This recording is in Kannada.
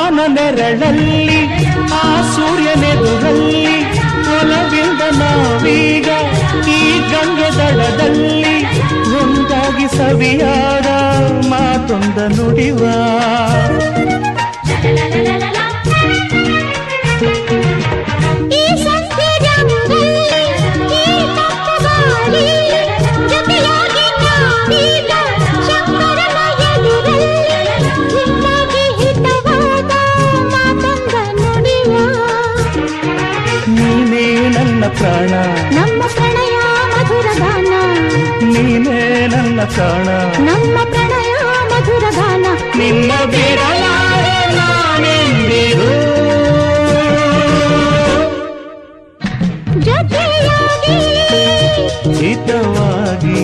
ಬಾನ ನೆರಳಲ್ಲಿ ಆ ಸೂರ್ಯನೆದುರಲ್ಲಿ ಒಲವಿಂದ ನಾವೀಗ ಈ ಗಂಗೆ ದಡದಲ್ಲಿ ಒಂದಾಗಿ ಸವಿಯಾದ ಮಾತೊಂದ ನುಡಿವ ನೀನೇ ನನ್ನ ಪ್ರಾಣ ನಮ್ಮ ಪ್ರಣಯ ಮಧುರ ಗಾನ ನೀನೇ ನನ್ನ ಪ್ರಾಣ ನಮ್ಮ ಪ್ರಣಯ ಮಧುರ ಗಾನ ನಿನ್ನ ಬಿಡಲಾರೆ ನಾನೆಂದಿರು ಜೊತೆಯಾಗಿ ಹಿತವಾಗಿ